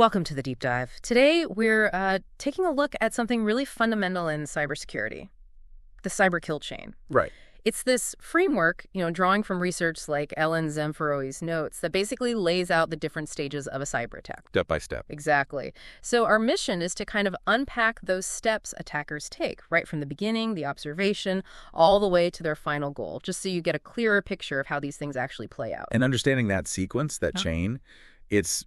Welcome to the Deep Dive. Today, we're taking a look at something really fundamental in cybersecurity, the cyber kill chain. Right. It's this framework, drawing from research like Ellen Zamfirotti's notes that basically lays out the different stages of a cyber attack. Step by step. Exactly. So our mission is to kind of unpack those steps attackers take, right from the beginning, the observation, all the way to their final goal, just so you get a clearer picture of how these things actually play out. And understanding that sequence, that chain, it's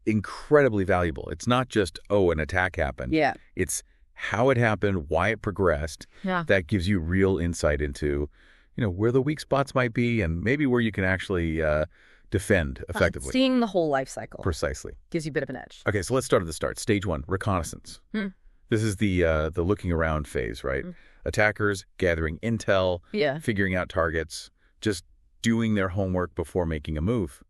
incredibly valuable. It's not just, an attack happened. Yeah. It's how it happened, why it progressed. Yeah. That gives you real insight into, where the weak spots might be and maybe where you can actually defend effectively. Seeing the whole life cycle. Precisely. Gives you a bit of an edge. Okay, so let's start at the start. Stage 1, reconnaissance. This is the looking around phase, right? Attackers gathering intel, figuring out targets, just doing their homework before making a move.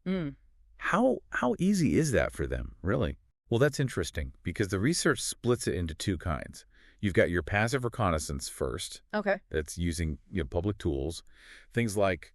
How easy is that for them, really? Well, that's interesting because the research splits it into two kinds. You've got your passive reconnaissance first. Okay. That's using public tools. Things like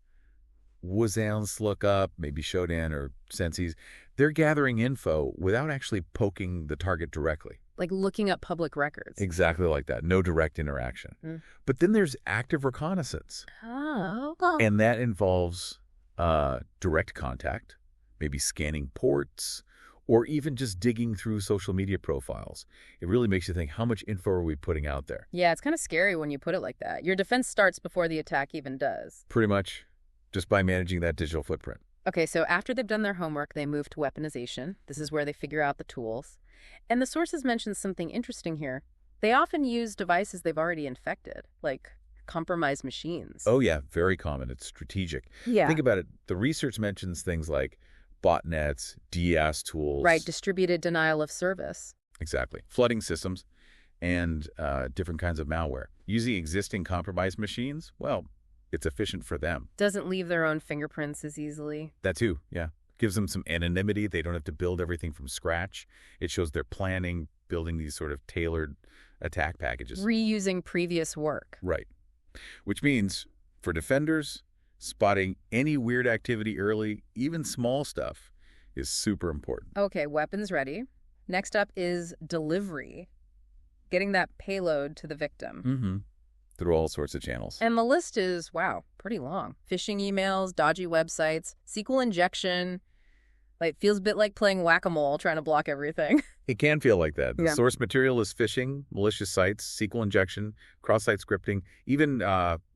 WSANS lookup, maybe Shodan or Sensi's. They're gathering info without actually poking the target directly. Like looking up public records. Exactly like that. No direct interaction. But then there's active reconnaissance. Oh. And that involves direct contact, maybe scanning ports, or even just digging through social media profiles. It really makes you think, how much info are we putting out there? Yeah, it's kind of scary when you put it like that. Your defense starts before the attack even does. Pretty much, just by managing that digital footprint. Okay, so after they've done their homework, they move to weaponization. This is where they figure out the tools. And the sources mention something interesting here. They often use devices they've already infected, like compromised machines. Oh yeah, very common. It's strategic. Yeah. Think about it. The research mentions things like botnets, DES tools. Right, distributed denial of service. Exactly. Flooding systems and different kinds of malware. Using existing compromised machines, well, it's efficient for them. Doesn't leave their own fingerprints as easily. That too, yeah. Gives them some anonymity. They don't have to build everything from scratch. It shows they're planning, building these sort of tailored attack packages. Reusing previous work. Right. Which means, for defenders, spotting any weird activity early, even small stuff, is super important. Okay, weapons ready. Next up is delivery. Getting that payload to the victim. Through all sorts of channels. And the list is, wow, pretty long. Phishing emails, dodgy websites, SQL injection. Like, feels a bit like playing whack-a-mole, trying to block everything. It can feel like that. The Yeah. source material is phishing, malicious sites, SQL injection, cross-site scripting, even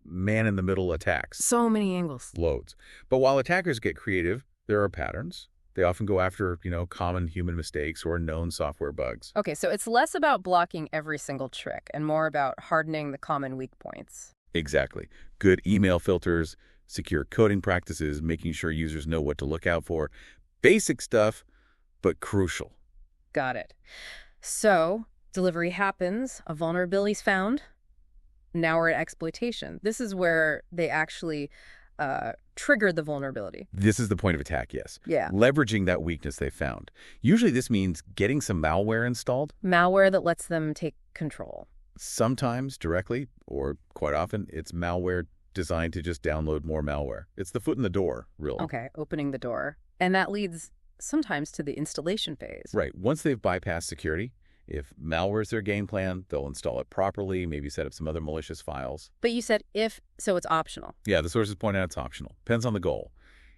man-in-the-middle attacks. So many angles. Loads. But while attackers get creative, there are patterns. They often go after, common human mistakes or known software bugs. Okay, so it's less about blocking every single trick and more about hardening the common weak points. Exactly. Good email filters, secure coding practices, making sure users know what to look out for. Basic stuff, but crucial. Got it. So, delivery happens, a vulnerability's found. Now we're at exploitation. This is where they actually triggered the vulnerability. This is the point of attack, yes. Yeah. Leveraging that weakness they found. Usually this means getting some malware installed. Malware that lets them take control. Sometimes directly, or quite often, it's malware designed to just download more malware. It's the foot in the door, really. Okay, opening the door. And that leads sometimes to the installation phase. Right. Once they've bypassed security, if malware is their game plan, they'll install it properly, maybe set up some other malicious files. But you said if, so it's optional. Yeah, the sources point out it's optional. Depends on the goal.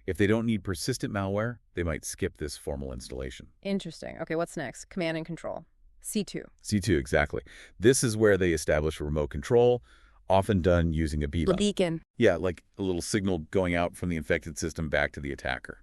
If they don't need persistent malware, they might skip this formal installation. Interesting. Okay, what's next? Command and control. C2. C2, exactly. This is where they establish remote control, often done using a The beacon. Yeah, like a little signal going out from the infected system back to the attacker.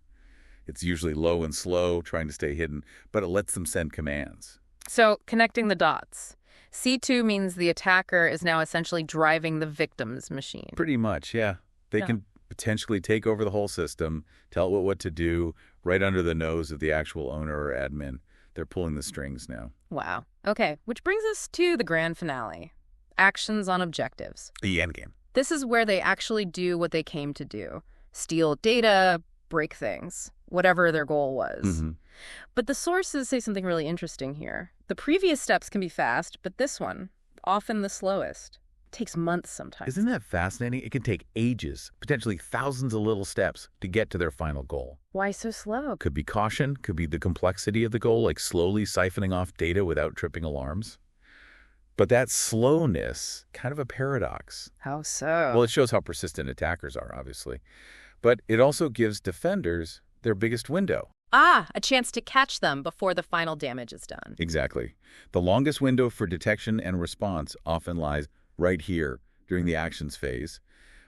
It's usually low and slow, trying to stay hidden, but it lets them send commands. So, connecting the dots. C2 means the attacker is now essentially driving the victim's machine. Pretty much, yeah. They can potentially take over the whole system, tell it what to do, right under the nose of the actual owner or admin. They're pulling the strings now. Wow. Okay, which brings us to the grand finale. Actions on objectives. The endgame. This is where they actually do what they came to do. Steal data, break things, whatever their goal was. But the sources say something really interesting here. The previous steps can be fast, but this one, often the slowest. takes months sometimes. Isn't that fascinating? It can take ages, potentially thousands of little steps to get to their final goal. Why so slow? Could be caution, could be the complexity of the goal, like slowly siphoning off data without tripping alarms. But that slowness, kind of a paradox. How so? Well, it shows how persistent attackers are, obviously. But it also gives defenders their biggest window. Ah, a chance to catch them before the final damage is done. Exactly. The longest window for detection and response often lies right here during the actions phase.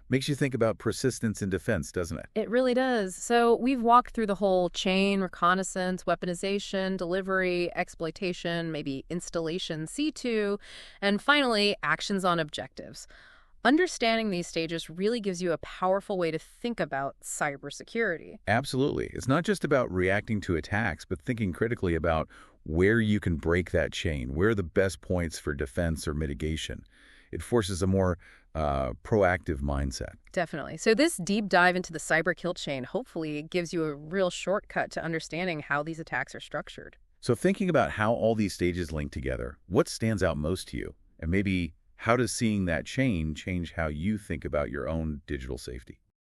Makes you think about persistence in defense, doesn't it? It really does. So we've walked through the whole chain, reconnaissance, weaponization, delivery, exploitation, maybe installation, C2, and finally, actions on objectives. Understanding these stages really gives you a powerful way to think about cybersecurity. Absolutely. It's not just about reacting to attacks, but thinking critically about where you can break that chain, where are the best points for defense or mitigation. It forces a more proactive mindset. Definitely. So this deep dive into the cyber kill chain hopefully gives you a real shortcut to understanding how these attacks are structured. So thinking about how all these stages link together, what stands out most to you? And maybe how does seeing that chain change how you think about your own digital safety?